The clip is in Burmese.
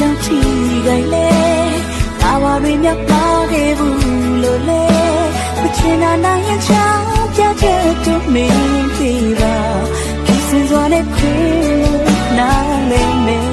ကြောင့်ချီခိုင်လဲငါဘာတွေမြတ်ပါခဲ့ဘူးလို့လဲမချင်တာနိုင်ရင်ချောင်းပြချက်တို့မင်းပြပါဒီစင်စွာနဲ့ခွေနားလဲမယ်